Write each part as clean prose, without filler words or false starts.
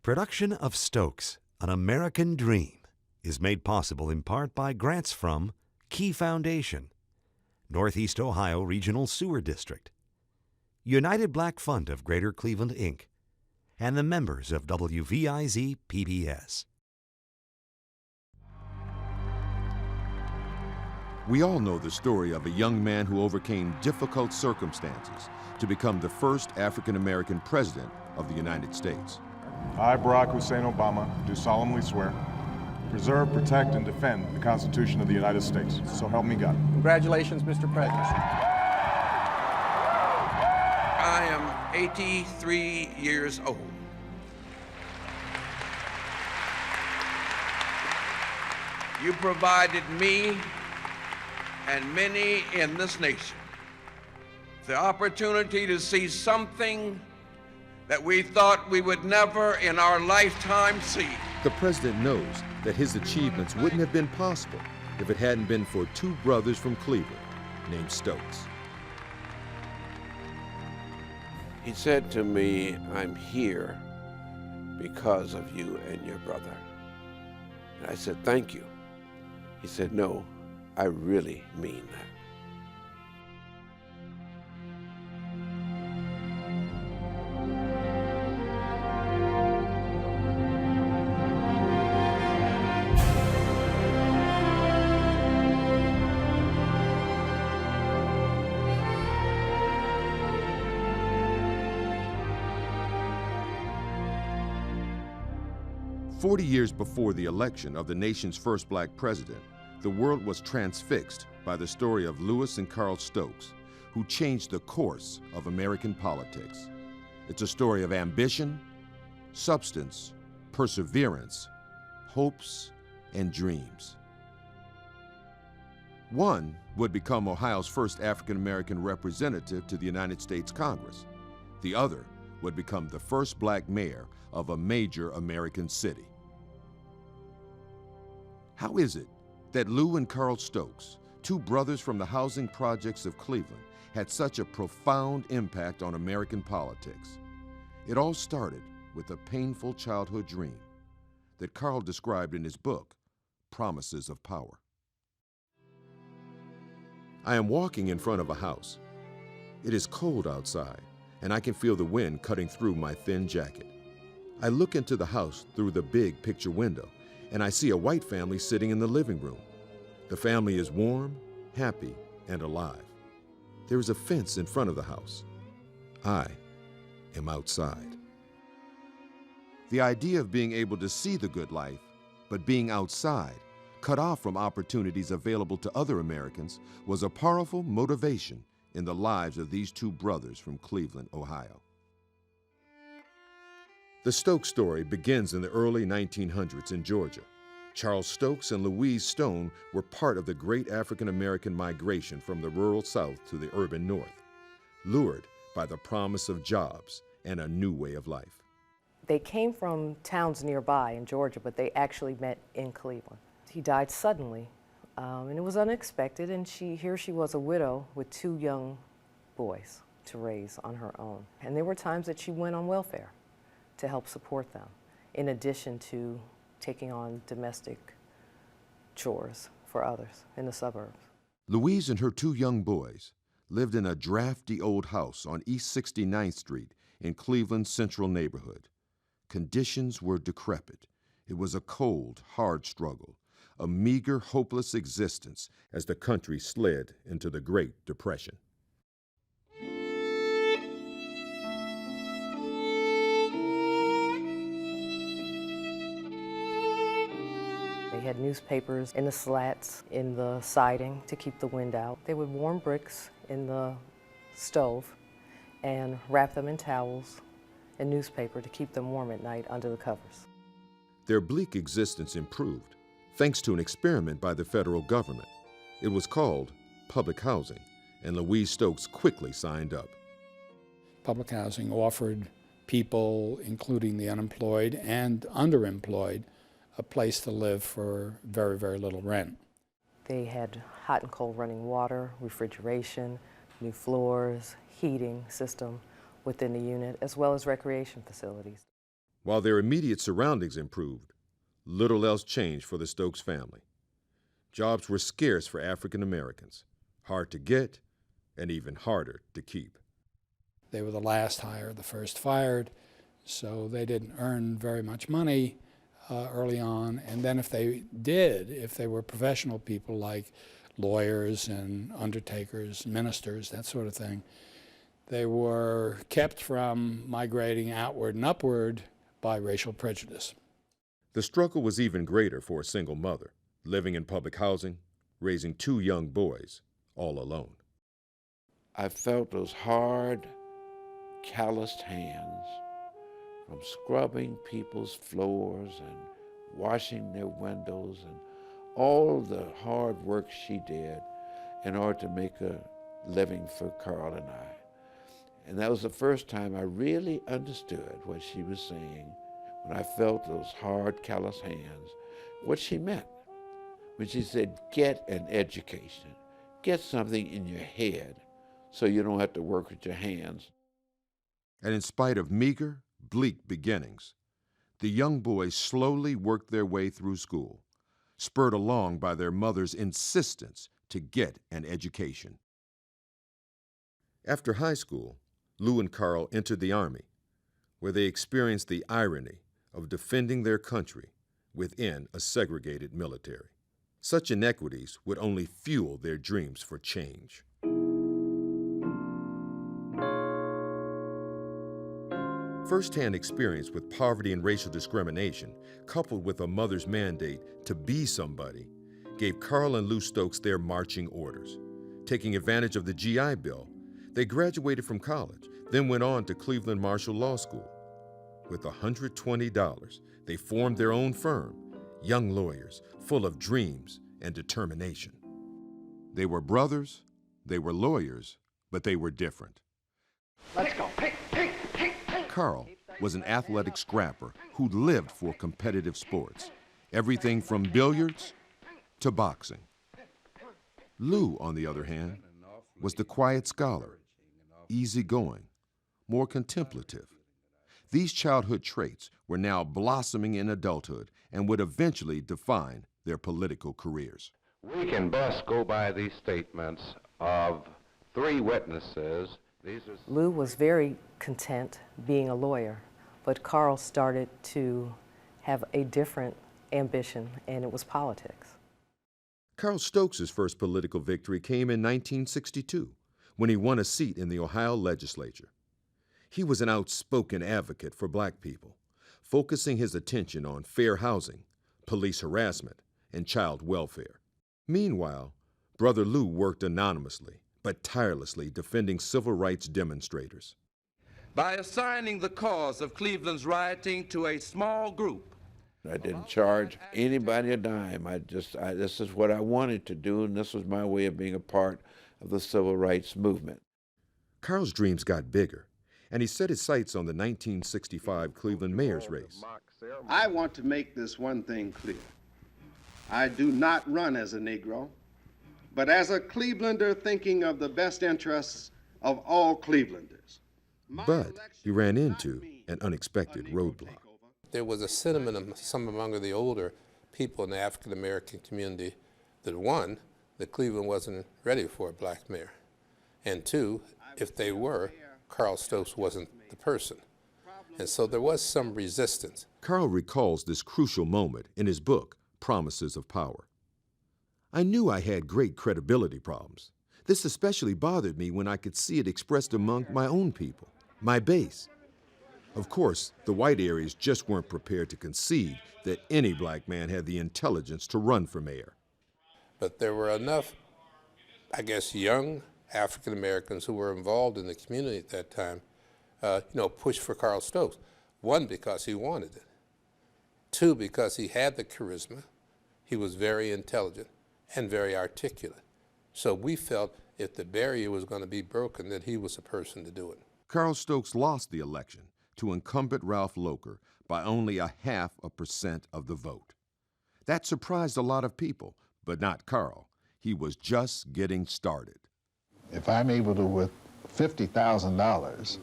Production of Stokes, An American Dream, is made possible in part by grants from Key Foundation, Northeast Ohio Regional Sewer District, United Black Fund of Greater Cleveland, Inc., and the members of WVIZ PBS. We all know the story of a young man who overcame difficult circumstances to become the first African-American president of the United States. I, Barack Hussein Obama, do solemnly swear to preserve, protect, and defend the Constitution of the United States. So help me God. Congratulations, Mr. President. I am 83 years old. You provided me and many in this nation the opportunity to see something that we thought we would never in our lifetime see. The president knows that his achievements wouldn't have been possible if it hadn't been for two brothers from Cleveland named Stokes. He said to me, "I'm here because of you and your brother." And I said, "Thank you." He said, "No, I really mean that." 40 years before the election of the nation's first black president, the world was transfixed by the story of Louis and Carl Stokes, who changed the course of American politics. It's a story of ambition, substance, perseverance, hopes, and dreams. One would become Ohio's first African-American representative to the United States Congress. The other would become the first black mayor of a major American city. How is it that Lou and Carl Stokes, two brothers from the housing projects of Cleveland, had such a profound impact on American politics? It all started with a painful childhood dream that Carl described in his book, Promises of Power. I am walking in front of a house. It is cold outside, and I can feel the wind cutting through my thin jacket. I look into the house through the big picture window, and I see a white family sitting in the living room. The family is warm, happy, and alive. There is a fence in front of the house. I am outside. The idea of being able to see the good life, but being outside, cut off from opportunities available to other Americans, was a powerful motivation in the lives of these two brothers from Cleveland, Ohio. The Stokes story begins in the early 1900s in Georgia. Charles Stokes and Louise Stone were part of the great African-American migration from the rural South to the urban North, lured by the promise of jobs and a new way of life. They came from towns nearby in Georgia, but they actually met in Cleveland. He died suddenly, and it was unexpected, and here she was, a widow with two young boys to raise on her own. And there were times that she went on welfare to help support them, in addition to taking on domestic chores for others in the suburbs. Louise and her two young boys lived in a drafty old house on East 69th Street in Cleveland's central neighborhood. Conditions were decrepit. It was a cold, hard struggle, a meager, hopeless existence as the country slid into the Great Depression. They had newspapers in the slats in the siding to keep the wind out. They would warm bricks in the stove and wrap them in towels and newspaper to keep them warm at night under the covers. Their bleak existence improved thanks to an experiment by the federal government. It was called public housing, and Louise Stokes quickly signed up. Public housing offered people, including the unemployed and underemployed, a place to live for very, very little rent. They had hot and cold running water, refrigeration, new floors, heating system within the unit, as well as recreation facilities. While their immediate surroundings improved, little else changed for the Stokes family. Jobs were scarce for African Americans, hard to get, and even harder to keep. They were the last hired, the first fired, so they didn't earn very much money early on. And then if they did, if they were professional people like lawyers and undertakers, ministers, that sort of thing, they were kept from migrating outward and upward by racial prejudice. The struggle was even greater for a single mother, living in public housing, raising 2 young boys, all alone. I felt those hard, calloused hands from scrubbing people's floors and washing their windows and all the hard work she did in order to make a living for Carl and I. And that was the first time I really understood what she was saying when I felt those hard, callous hands, what she meant. When she said, get an education, get something in your head so you don't have to work with your hands. And in spite of meager, bleak beginnings, the young boys slowly worked their way through school, spurred along by their mother's insistence to get an education. After high school, Lou and Carl entered the Army, where they experienced the irony of defending their country within a segregated military. Such inequities would only fuel their dreams for change. First-hand experience with poverty and racial discrimination, coupled with a mother's mandate to be somebody, gave Carl and Louis Stokes their marching orders. Taking advantage of the GI Bill, they graduated from college, then went on to Cleveland Marshall Law School. With $120, they formed their own firm, young lawyers, full of dreams and determination. They were brothers, they were lawyers, but they were different. Let's go. Hey, hey, hey, hey. Carl was an athletic scrapper who lived for competitive sports, everything from billiards to boxing. Lou, on the other hand, was the quiet scholar, easygoing, more contemplative. These childhood traits were now blossoming in adulthood and would eventually define their political careers. We can best go by these statements of 3 witnesses. Lou was very content being a lawyer, but Carl started to have a different ambition, and it was politics. Carl Stokes' first political victory came in 1962, when he won a seat in the Ohio legislature. He was an outspoken advocate for black people, focusing his attention on fair housing, police harassment, and child welfare. Meanwhile, Brother Lou worked anonymously, but tirelessly defending civil rights demonstrators. By assigning the cause of Cleveland's rioting to a small group. I didn't charge anybody a dime. This is what I wanted to do, and this was my way of being a part of the civil rights movement. Carl's dreams got bigger, and he set his sights on the 1965 Cleveland mayor's race. I want to make this one thing clear. I do not run as a Negro, but as a Clevelander thinking of the best interests of all Clevelanders. But he ran into an unexpected roadblock. There was a sentiment among the older people in the African American community that 1, that Cleveland wasn't ready for a black mayor, and 2, if they were, Carl Stokes wasn't the person. And so there was some resistance. Carl recalls this crucial moment in his book, Promises of Power. I knew I had great credibility problems. This especially bothered me when I could see it expressed among my own people, my base. Of course, the white areas just weren't prepared to concede that any black man had the intelligence to run for mayor. But there were enough, I guess, young African Americans who were involved in the community at that time, pushed for Carl Stokes. 1, because he wanted it. 2, because he had the charisma. He was very intelligent and very articulate. So we felt if the barrier was going to be broken, that he was the person to do it. Carl Stokes lost the election to incumbent Ralph Locher by only 0.5% of the vote. That surprised a lot of people, but not Carl. He was just getting started. If I'm able to, with $50,000,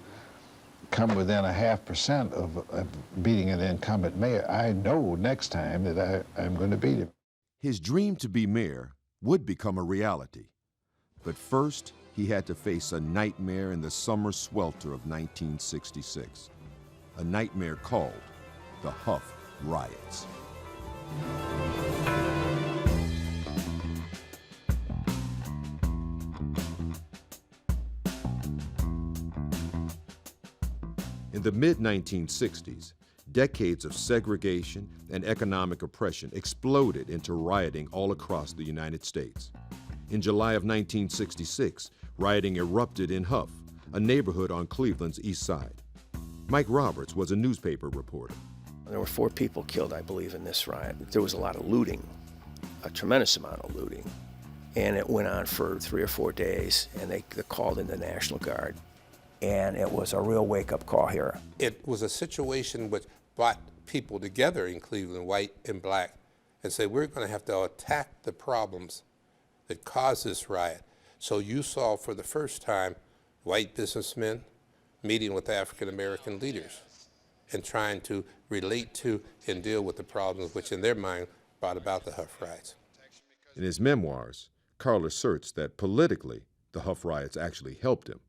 come within 0.5% of beating an incumbent mayor, I know next time that I'm going to beat him. His dream to be mayor would become a reality. But first, he had to face a nightmare in the summer swelter of 1966. A nightmare called the Huff Riots. In the mid-1960s, decades of segregation and economic oppression exploded into rioting all across the United States. In July of 1966, rioting erupted in Huff, a neighborhood on Cleveland's east side. Mike Roberts was a newspaper reporter. There were 4 people killed, I believe, in this riot. There was a lot of looting, a tremendous amount of looting. And it went on for 3 or 4 days, and they called in the National Guard. And it was a real wake-up call here. It was a situation which brought people together in Cleveland, white and black, and said, we're going to have to attack the problems that caused this riot. So you saw for the first time white businessmen meeting with African-American leaders and trying to relate to and deal with the problems which in their mind brought about the Huff Riots. In his memoirs, Carl asserts that politically, the Huff Riots actually helped him.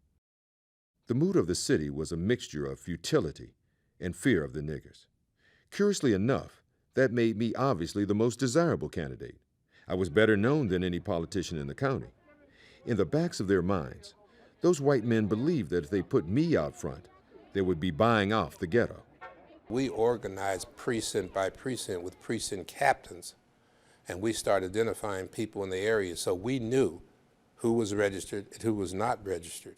The mood of the city was a mixture of futility and fear of the niggers. Curiously enough, that made me obviously the most desirable candidate. I was better known than any politician in the county. In the backs of their minds, those white men believed that if they put me out front, they would be buying off the ghetto. We organized precinct by precinct with precinct captains, and we started identifying people in the area so we knew who was registered and who was not registered.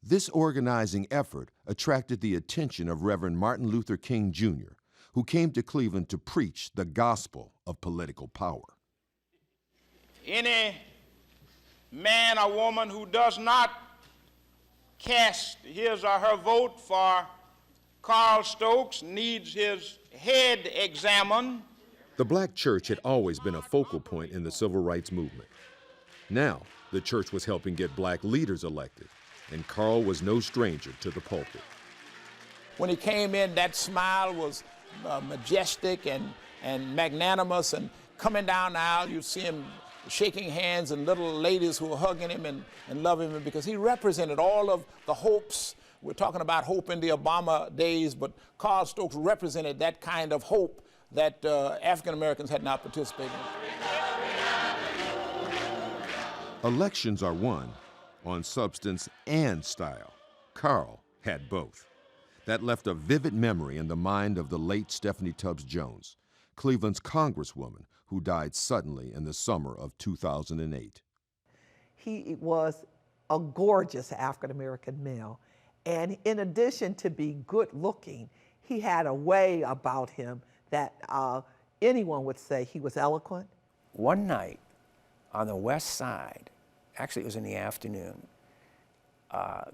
This organizing effort attracted the attention of Reverend Martin Luther King Jr., who came to Cleveland to preach the gospel of political power. Any man or woman who does not cast his or her vote for Carl Stokes needs his head examined. The black church had always been a focal point in the civil rights movement. Now, the church was helping get black leaders elected, and Carl was no stranger to the pulpit. When he came in, that smile was majestic and magnanimous, and coming down the aisle, you'd see him shaking hands and little ladies who were hugging him and loving him because he represented all of the hopes. We're talking about hope in the Obama days, but Carl Stokes represented that kind of hope that African Americans had not participated in. Elections are won on substance and style. Carl had both. That left a vivid memory in the mind of the late Stephanie Tubbs Jones, Cleveland's congresswoman who died suddenly in the summer of 2008. He was a gorgeous African-American male, and in addition to being good-looking, he had a way about him that anyone would say he was eloquent. One night on the west side, actually it was in the afternoon,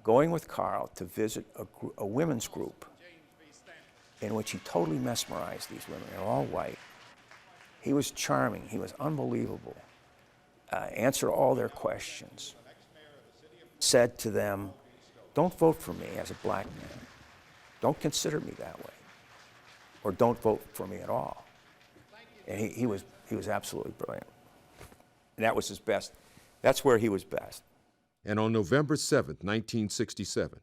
going with Carl to visit a women's group in which he totally mesmerized these women. They're all white. He was charming. He was unbelievable. Answered all their questions. Said to them, don't vote for me as a black man. Don't consider me that way. Or don't vote for me at all. And he was absolutely brilliant. And that was his best. That's where he was best. And on November 7th, 1967,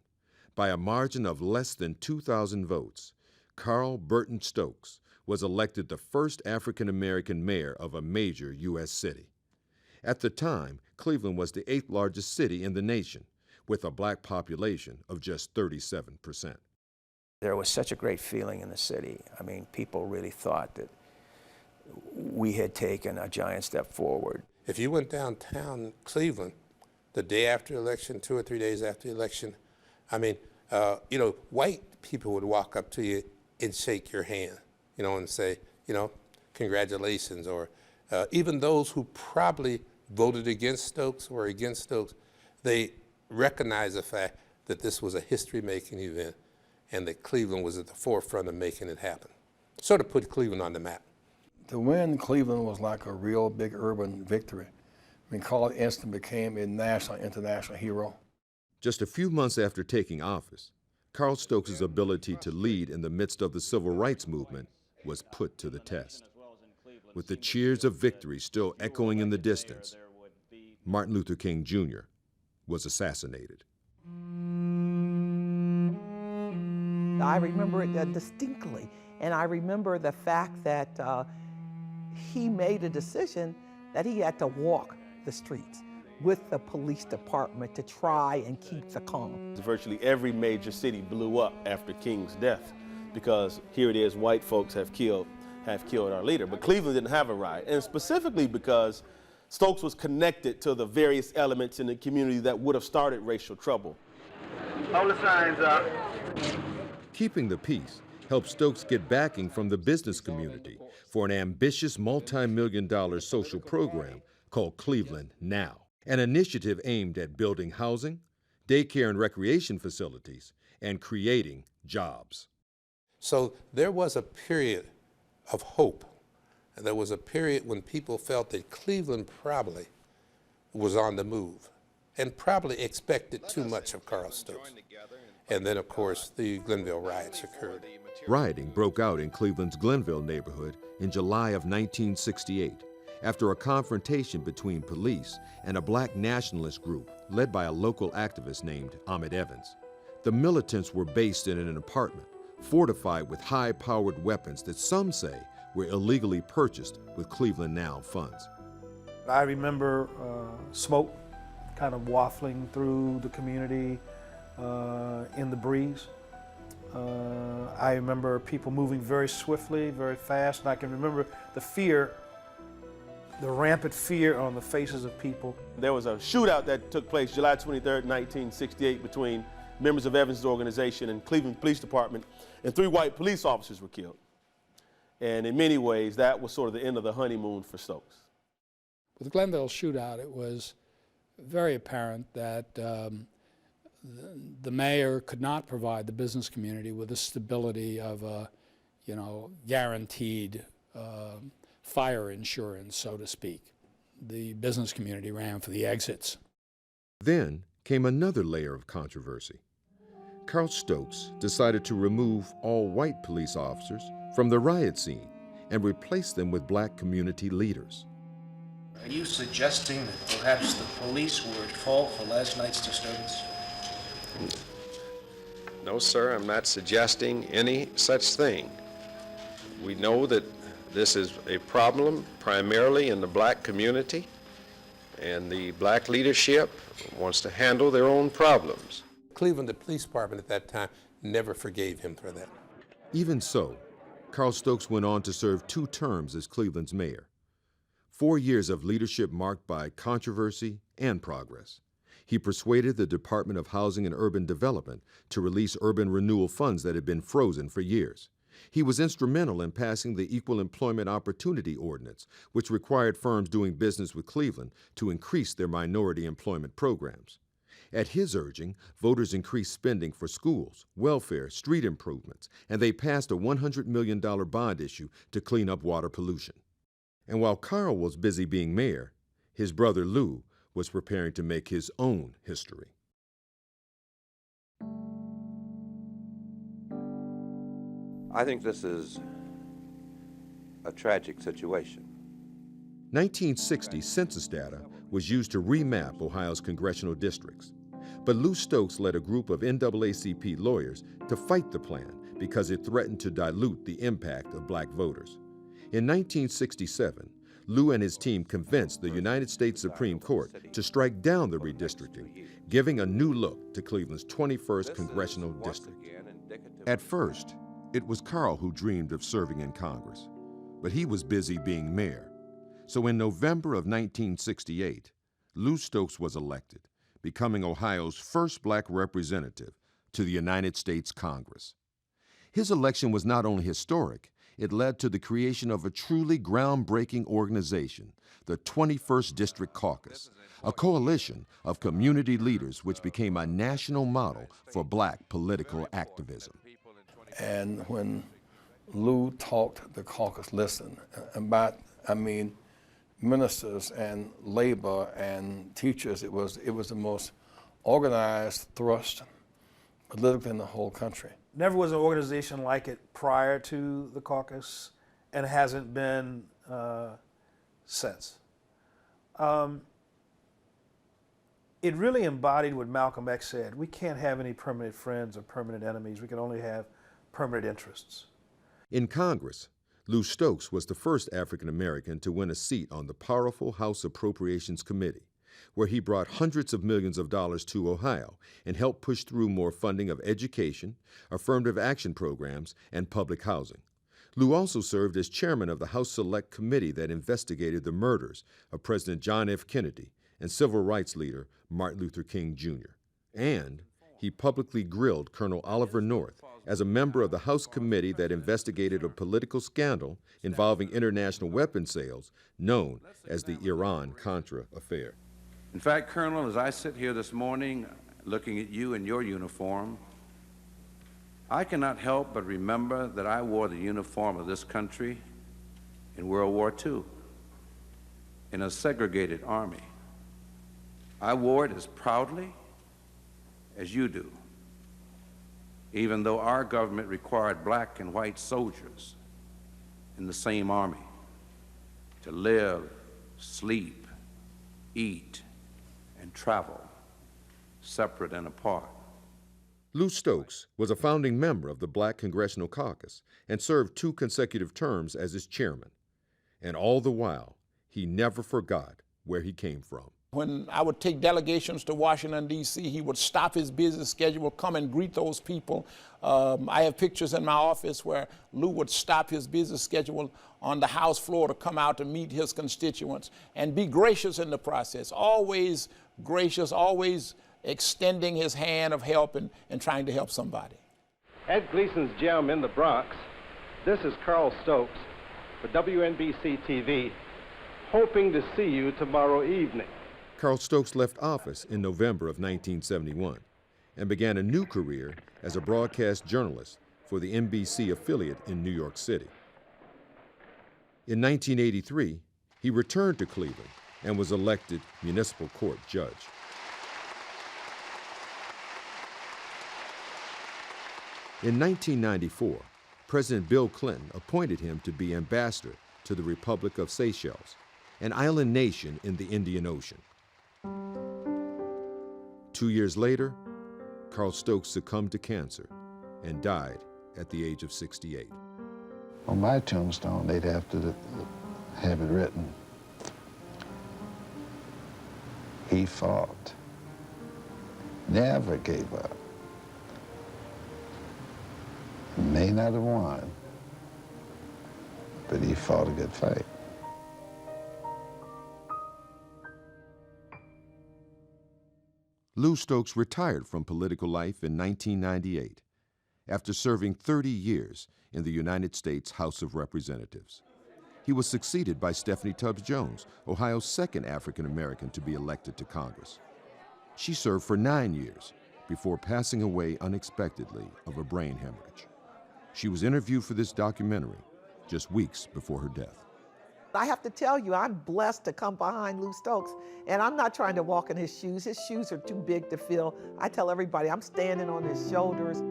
by a margin of less than 2,000 votes, Carl Burton Stokes was elected the first African-American mayor of a major U.S. city. At the time, Cleveland was the 8th largest city in the nation, with a black population of just 37%. There was such a great feeling in the city. I mean, people really thought that we had taken a giant step forward. If you went downtown Cleveland the day after the election, 2 or 3 days after the election, I mean, white people would walk up to you and shake your hand, and say, congratulations, or even those who probably voted against Stokes or against Stokes, they recognized the fact that this was a history-making event and that Cleveland was at the forefront of making it happen. Sort of put Cleveland on the map. To win Cleveland was like a real big urban victory. I mean, Carl instantly became a national, international hero. Just a few months after taking office, Carl Stokes' ability to lead in the midst of the civil rights movement was put to the test. With the cheers of victory still echoing in the distance, Martin Luther King Jr. was assassinated. I remember it distinctly, and I remember the fact that he made a decision that he had to walk the streets with the police department to try and keep the calm. Virtually every major city blew up after King's death because here it is, white folks have killed our leader. But Cleveland didn't have a riot, and specifically because Stokes was connected to the various elements in the community that would have started racial trouble. Hold the signs up. Keeping the peace helped Stokes get backing from the business community for an ambitious multi-million-dollar social program called Cleveland Now, an initiative aimed at building housing, daycare and recreation facilities, and creating jobs. So there was a period of hope, and there was a period when people felt that Cleveland probably was on the move and probably expected too much of Carl Stokes. And then, of course, the Glenville riots occurred. Rioting broke out in Cleveland's Glenville neighborhood in July of 1968 after a confrontation between police and a black nationalist group led by a local activist named Ahmed Evans. The militants were based in an apartment, fortified with high-powered weapons that some say were illegally purchased with Cleveland Now funds. I remember smoke kind of waffling through the community in the breeze. I remember people moving very swiftly, very fast, and I can remember the fear, the rampant fear on the faces of people. There was a shootout that took place July 23rd, 1968 between members of Evans' organization and Cleveland Police Department, and 3 white police officers were killed. And in many ways, that was sort of the end of the honeymoon for Stokes. With the Glenville shootout, it was very apparent that the mayor could not provide the business community with the stability of a, guaranteed fire insurance, so to speak. The business community ran for the exits. Then came another layer of controversy. Carl Stokes decided to remove all white police officers from the riot scene and replace them with black community leaders. Are you suggesting that perhaps the police were at fault for last night's disturbance? No, sir, I'm not suggesting any such thing. We know that this is a problem primarily in the black community, and the black leadership wants to handle their own problems. Cleveland, the police department at that time, never forgave him for that. Even so, Carl Stokes went on to serve 2 terms as Cleveland's mayor. 4 years of leadership marked by controversy and progress. He persuaded the Department of Housing and Urban Development to release urban renewal funds that had been frozen for years. He was instrumental in passing the Equal Employment Opportunity Ordinance, which required firms doing business with Cleveland to increase their minority employment programs. At his urging, voters increased spending for schools, welfare, street improvements, and they passed a $100 million bond issue to clean up water pollution. And while Carl was busy being mayor, his brother Lou was preparing to make his own history. I think this is a tragic situation. 1960 census data was used to remap Ohio's congressional districts. But Lou Stokes led a group of NAACP lawyers to fight the plan because it threatened to dilute the impact of black voters. In 1967, Lou and his team convinced the United States Supreme Court to strike down the redistricting, giving a new look to Cleveland's 21st congressional district. At first, it was Carl who dreamed of serving in Congress, but he was busy being mayor. So in November of 1968, Lou Stokes was elected, becoming Ohio's first black representative to the United States Congress. His election was not only historic, it led to the creation of a truly groundbreaking organization, the 21st District Caucus, a coalition of community leaders which became a national model for black political activism. And when Lou talked, the caucus listened. I mean, ministers and labor and teachers, it was the most organized thrust politically in the whole country. Never was an organization like it prior to the caucus, and hasn't been since. It really embodied what Malcolm X said. We can't have any permanent friends or permanent enemies. We can only have permanent interests. In Congress, Lou Stokes was the first African American to win a seat on the powerful House Appropriations Committee, where he brought hundreds of millions of dollars to Ohio and helped push through more funding of education, affirmative action programs, and public housing. Lou also served as chairman of the House Select Committee that investigated the murders of President John F. Kennedy and civil rights leader Martin Luther King, Jr. And he publicly grilled Colonel Oliver North as a member of the House committee that investigated a political scandal involving international weapons sales known as the Iran-Contra affair. In fact, Colonel, as I sit here this morning looking at you in your uniform, I cannot help but remember that I wore the uniform of this country in World War II, in a segregated army. I wore it as proudly as you do, even though our government required black and white soldiers in the same army to live, sleep, eat, and travel separate and apart. Lou Stokes was a founding member of the Black Congressional Caucus and served 2 consecutive terms as its chairman. And all the while, he never forgot where he came from. When I would take delegations to Washington, D.C., he would stop his busy schedule, come and greet those people. I have pictures in my office where Lou would stop his busy schedule on the House floor to come out to meet his constituents and be gracious in the process, always gracious, always extending his hand of help and trying to help somebody. Ed Gleason's Gem in the Bronx. This is Carl Stokes for WNBC TV, hoping to see you tomorrow evening. Carl Stokes left office in November of 1971 and began a new career as a broadcast journalist for the NBC affiliate in New York City. In 1983, he returned to Cleveland and was elected municipal court judge. In 1994, President Bill Clinton appointed him to be ambassador to the Republic of Seychelles, an island nation in the Indian Ocean. 2 years later, Carl Stokes succumbed to cancer and died at the age of 68. On my tombstone, they'd have to have it written, he fought, never gave up. May not have won, but he fought a good fight. Lou Stokes retired from political life in 1998 after serving 30 years in the United States House of Representatives. He was succeeded by Stephanie Tubbs Jones, Ohio's second African American to be elected to Congress. She served for 9 years before passing away unexpectedly of a brain hemorrhage. She was interviewed for this documentary just weeks before her death. I have to tell you, I'm blessed to come behind Lou Stokes, and I'm not trying to walk in his shoes. His shoes are too big to fill. I tell everybody I'm standing on his shoulders.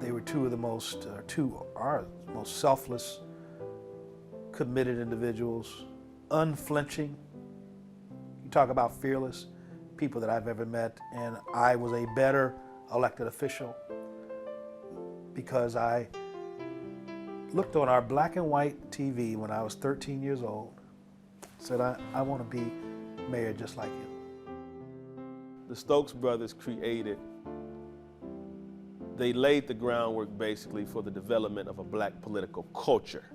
They were two of the most, are most selfless, committed individuals, unflinching. You talk about fearless, people that I've ever met, and I was a better elected official because I looked on our black and white TV when I was 13 years old, said, I want to be mayor just like you. The Stokes brothers they laid the groundwork basically for the development of a black political culture.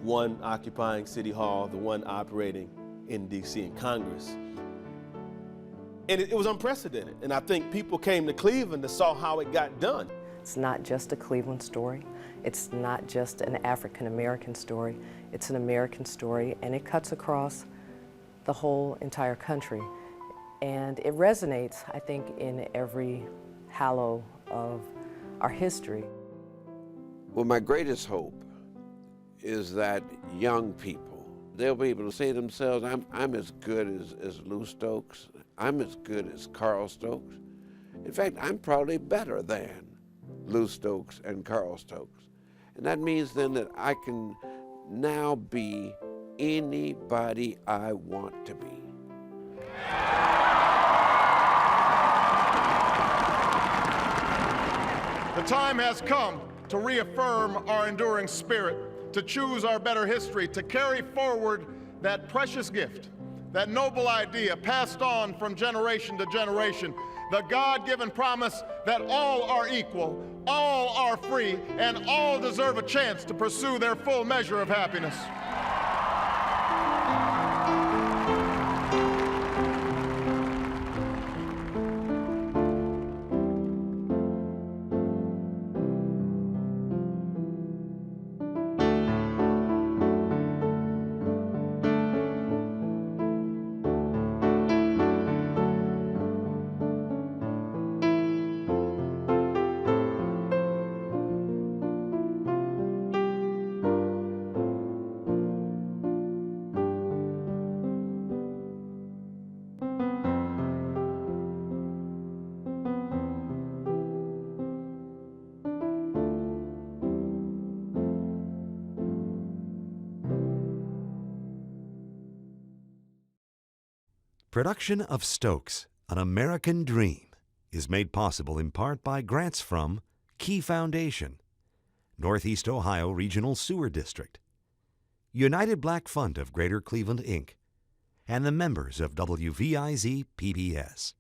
One occupying City Hall, the one operating in DC and Congress. And it was unprecedented. And I think people came to Cleveland and saw how it got done. It's not just a Cleveland story. It's not just an African-American story. It's an American story, and it cuts across the whole entire country. And it resonates, I think, in every hollow of our history. Well, my greatest hope is that young people they'll be able to say to themselves, I'm as good as Lou Stokes. I'm as good as Carl Stokes. In fact, I'm probably better than Lou Stokes and Carl Stokes. And that means then that I can now be anybody I want to be. The time has come to reaffirm our enduring spirit, to choose our better history, to carry forward that precious gift, that noble idea passed on from generation to generation, the God-given promise that all are equal, all are free, and all deserve a chance to pursue their full measure of happiness. Production of Stokes, An American Dream is made possible in part by grants from Key Foundation, Northeast Ohio Regional Sewer District, United Black Fund of Greater Cleveland, Inc., and the members of WVIZ PBS.